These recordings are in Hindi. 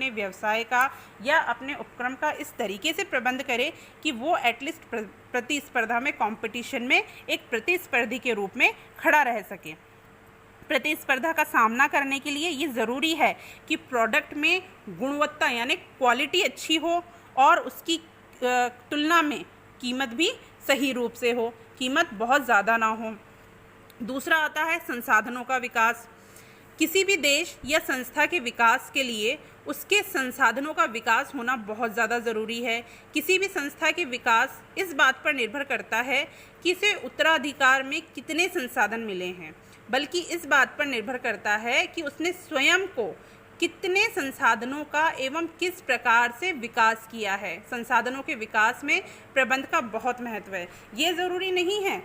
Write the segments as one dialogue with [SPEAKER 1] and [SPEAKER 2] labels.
[SPEAKER 1] अपने व्यवसाय का या अपने उपक्रम का इस तरीके से प्रबंध करे कि वो एटलीस्ट प्रतिस्पर्धा में, कंपटीशन में एक प्रतिस्पर्धी के रूप में खड़ा रह सके। प्रतिस्पर्धा का सामना करने के लिए ये ज़रूरी है कि प्रोडक्ट में गुणवत्ता यानी क्वालिटी अच्छी हो और उसकी तुलना में कीमत भी सही रूप से हो, कीमत बहुत ज़्यादा ना हो। दूसरा आता है संसाधनों का विकास। किसी भी देश या संस्था के विकास के लिए उसके संसाधनों का विकास होना बहुत ज़्यादा ज़रूरी है। किसी भी संस्था के विकास इस बात पर निर्भर करता है कि इसे उत्तराधिकार में कितने संसाधन मिले हैं, बल्कि इस बात पर निर्भर करता है कि उसने स्वयं को कितने संसाधनों का एवं किस प्रकार से विकास किया है। संसाधनों के विकास में प्रबंध का बहुत महत्व है। ये ज़रूरी नहीं है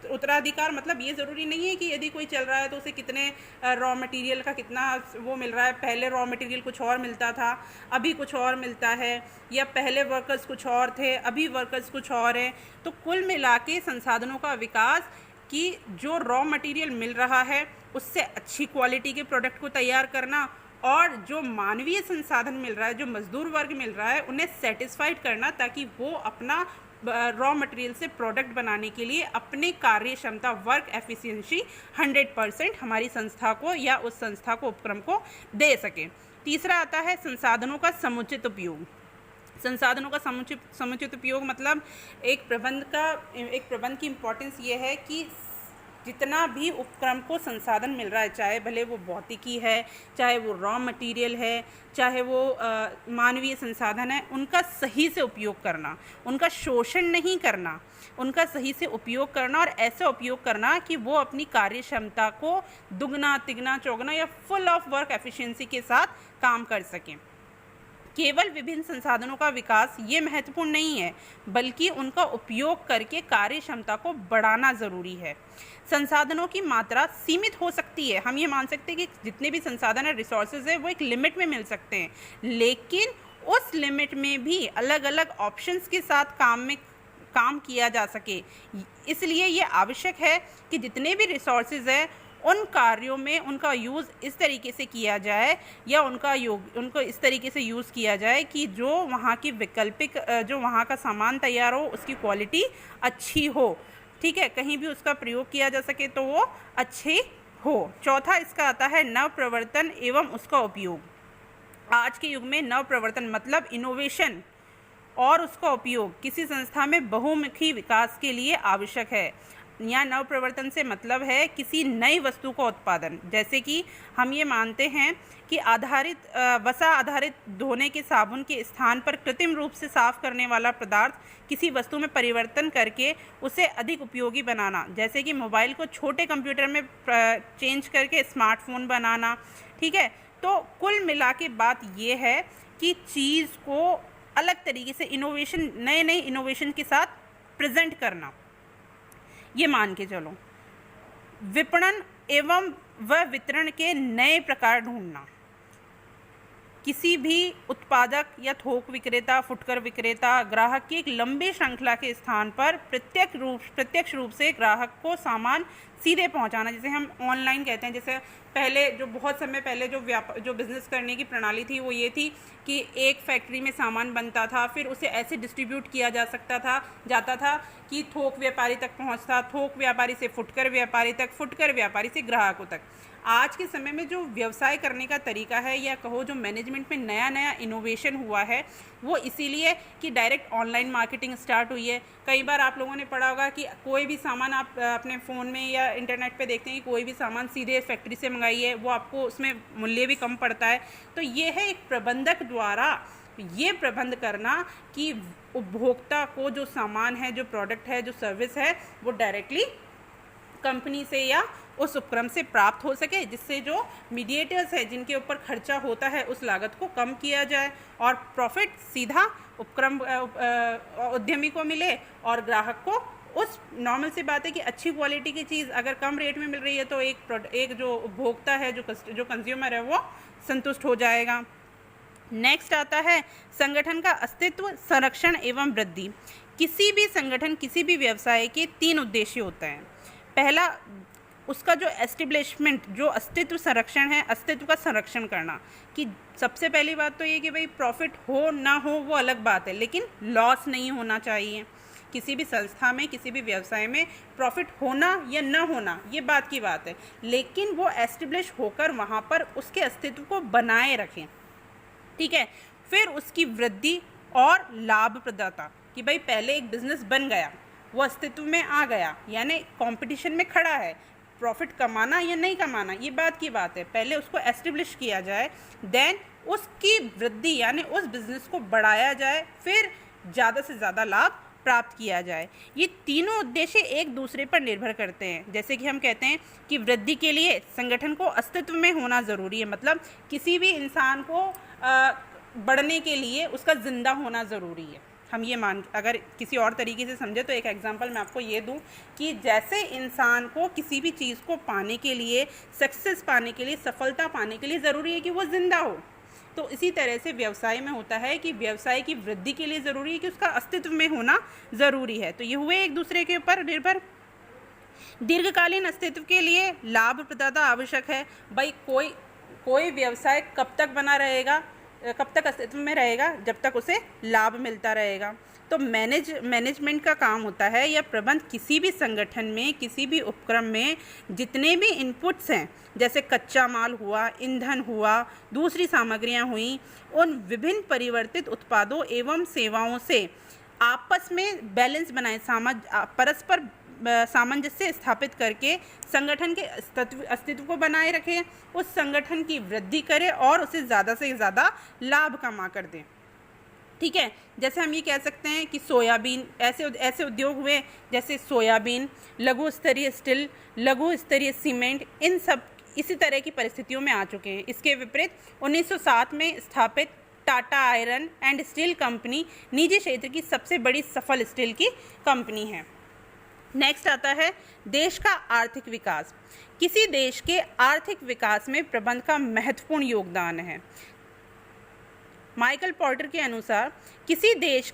[SPEAKER 1] उत्तराधिकार, मतलब ये ज़रूरी नहीं है कि यदि कोई चल रहा है तो उसे कितने रॉ मटेरियल का कितना वो मिल रहा है। पहले रॉ मटेरियल कुछ और मिलता था, अभी कुछ और मिलता है, या पहले वर्कर्स कुछ और थे, अभी वर्कर्स कुछ और हैं। तो कुल मिला के संसाधनों का विकास कि जो रॉ मटेरियल मिल रहा है उससे अच्छी क्वालिटी के प्रोडक्ट को तैयार करना, और जो मानवीय संसाधन मिल रहा है, जो मजदूर वर्ग मिल रहा है, उन्हें सेटिस्फाइड करना ताकि वो अपना रॉ मटेरियल से प्रोडक्ट बनाने के लिए अपने कार्य क्षमता, वर्क एफिशिएंसी 100% हमारी संस्था को या उस संस्था को, उपक्रम को दे सके। तीसरा आता है संसाधनों का समुचित उपयोग। संसाधनों का समुचित उपयोग मतलब एक प्रबंध की इम्पोर्टेंस ये है कि जितना भी उपक्रम को संसाधन मिल रहा है, चाहे भले वो भौतिकी है, चाहे वो रॉ मटेरियल है, चाहे वो मानवीय संसाधन है, उनका सही से उपयोग करना, उनका शोषण नहीं करना, उनका सही से उपयोग करना और ऐसा उपयोग करना कि वो अपनी कार्य क्षमता को दुगना, तिगना, चौगुना या फुल ऑफ वर्क एफिशिएंसी के साथ काम कर सकें। केवल विभिन्न संसाधनों का विकास ये महत्वपूर्ण नहीं है, बल्कि उनका उपयोग करके कार्य क्षमता को बढ़ाना ज़रूरी है। संसाधनों की मात्रा सीमित हो सकती है। हम ये मान सकते हैं कि जितने भी संसाधन है, रिसोर्सेज है, वो एक लिमिट में मिल सकते हैं, लेकिन उस लिमिट में भी अलग अलग ऑप्शंस के साथ काम किया जा सके। इसलिए ये आवश्यक है कि जितने भी रिसोर्सेज है उन कार्यों में उनका यूज़ इस तरीके से किया जाए या उनको इस तरीके से यूज़ किया जाए कि जो वहाँ की वैकल्पिक जो वहाँ का सामान तैयार हो उसकी क्वालिटी अच्छी हो। ठीक है, कहीं भी उसका प्रयोग किया जा सके तो वो अच्छी हो। चौथा इसका आता है नव प्रवर्तन एवं उसका उपयोग। आज के युग में नव प्रवर्तन मतलब इनोवेशन और उसका उपयोग किसी संस्था में बहुमुखी विकास के लिए आवश्यक है। यहाँ नव प्रवर्तन से मतलब है किसी नई वस्तु का उत्पादन। जैसे कि हम ये मानते हैं कि वसा आधारित धोने के साबुन के स्थान पर कृत्रिम रूप से साफ करने वाला पदार्थ किसी वस्तु में परिवर्तन करके उसे अधिक उपयोगी बनाना, जैसे कि मोबाइल को छोटे कंप्यूटर में चेंज करके स्मार्टफोन बनाना। ठीक है, तो कुल मिला के बात ये है कि चीज़ को अलग तरीके से इनोवेशन, नए इनोवेशन के साथ प्रेजेंट करना, ये मान के चलो। विपणन एवं वितरण के नए प्रकार ढूंढना। किसी भी उत्पादक या थोक विक्रेता, फुटकर विक्रेता ग्राहक की एक लंबी श्रृंखला के स्थान पर प्रत्यक्ष रूप से ग्राहक को सामान सीधे पहुंचाना, जिसे हम ऑनलाइन कहते हैं। जैसे पहले जो बहुत समय पहले जो बिज़नेस करने की प्रणाली थी वो ये थी कि एक फैक्ट्री में सामान बनता था, फिर उसे ऐसे डिस्ट्रीब्यूट किया जाता था कि थोक व्यापारी तक पहुंचता, थोक व्यापारी से फुटकर व्यापारी तक, फुटकर व्यापारी से ग्राहकों तक। आज के समय में जो व्यवसाय करने का तरीका है या कहो जो मैनेजमेंट में नया इनोवेशन हुआ है वो इसीलिए कि डायरेक्ट ऑनलाइन मार्केटिंग स्टार्ट हुई है। कई बार आप लोगों ने पढ़ा होगा कि कोई भी सामान आप अपने फ़ोन में या इंटरनेट पे देखते हैं कि कोई भी सामान सीधे फैक्ट्री से मंगाइए, वो आपको उसमें मूल्य भी कम पड़ता है। तो ये है एक प्रबंधक द्वारा ये प्रबंध करना कि उपभोक्ता को जो सामान है, जो प्रोडक्ट है, जो सर्विस है, वो डायरेक्टली कंपनी से या उस उपक्रम से प्राप्त हो सके, जिससे जो मीडिएटर्स है जिनके ऊपर खर्चा होता है उस लागत को कम किया जाए और प्रॉफिट सीधा उपक्रम उद्यमी को मिले और ग्राहक को उस नॉर्मल सी बात है कि अच्छी क्वालिटी की चीज़ अगर कम रेट में मिल रही है तो एक जो उपभोक्ता है, जो कंज्यूमर है, वो संतुष्ट हो जाएगा। नेक्स्ट आता है संगठन का अस्तित्व, संरक्षण एवं वृद्धि। किसी भी संगठन, किसी भी व्यवसाय के 3 उद्देश्य होते हैं। पहला, उसका जो एस्टेब्लिशमेंट, जो अस्तित्व संरक्षण है, अस्तित्व का संरक्षण करना, कि सबसे पहली बात तो ये कि भाई प्रॉफिट हो ना हो वो अलग बात है, लेकिन लॉस नहीं होना चाहिए। किसी भी संस्था में, किसी भी व्यवसाय में प्रॉफिट होना या ना होना ये बात की बात है, लेकिन वो एस्टेब्लिश होकर वहाँ पर उसके अस्तित्व को बनाए रखें। ठीक है, फिर उसकी वृद्धि और लाभप्रदता, कि भाई पहले एक बिजनेस बन गया, वो अस्तित्व में आ गया, यानी कंपटीशन में खड़ा है, प्रॉफिट कमाना या नहीं कमाना ये बात की बात है, पहले उसको एस्टेब्लिश किया जाए, देन उसकी वृद्धि यानी उस बिजनेस को बढ़ाया जाए, फिर ज़्यादा से ज़्यादा लाभ प्राप्त किया जाए। ये तीनों उद्देश्य एक दूसरे पर निर्भर करते हैं। जैसे कि हम कहते हैं कि वृद्धि के लिए संगठन को अस्तित्व में होना ज़रूरी है, मतलब किसी भी इंसान को बढ़ने के लिए उसका जिंदा होना ज़रूरी है। हम ये अगर किसी और तरीके से समझे तो एक एग्जांपल मैं आपको ये दूं कि जैसे इंसान को किसी भी चीज़ को पाने के लिए, सक्सेस पाने के लिए, सफलता पाने के लिए ज़रूरी है कि वो ज़िंदा हो, तो इसी तरह से व्यवसाय में होता है कि व्यवसाय की वृद्धि के लिए ज़रूरी है कि उसका अस्तित्व में होना ज़रूरी है। तो ये हुए एक दूसरे के ऊपर निर्भर। दीर्घकालीन अस्तित्व के लिए लाभप्रदता आवश्यक है। भाई कोई व्यवसाय कब तक बना रहेगा, कब तक अस्तित्व में रहेगा, जब तक उसे लाभ मिलता रहेगा। तो मैनेजमेंट का काम होता है या प्रबंध किसी भी संगठन में, किसी भी उपक्रम में जितने भी इनपुट्स हैं, जैसे कच्चा माल हुआ, ईंधन हुआ, दूसरी सामग्रियां हुई, उन विभिन्न परिवर्तित उत्पादों एवं सेवाओं से आपस में बैलेंस बनाए, परस्पर सामंजस्य स्थापित करके संगठन के अस्तित्व को बनाए रखें, उस संगठन की वृद्धि करें और उसे ज़्यादा से ज़्यादा लाभ कमा कर दें। ठीक है, जैसे हम ये कह सकते हैं कि सोयाबीन, ऐसे उद्योग हुए जैसे सोयाबीन, लघु स्तरीय स्टील, लघु स्तरीय सीमेंट, इन सब इसी तरह की परिस्थितियों में आ चुके हैं। इसके विपरीत 1907 में स्थापित Tata iron and steel company निजी क्षेत्र की सबसे बड़ी सफल स्टील की कंपनी है। नेक्स्ट आता है देश का आर्थिक विकास। किसी देश के आर्थिक विकास में प्रबंध का महत्वपूर्ण योगदान है। माइकल पोर्टर के अनुसार किसी देश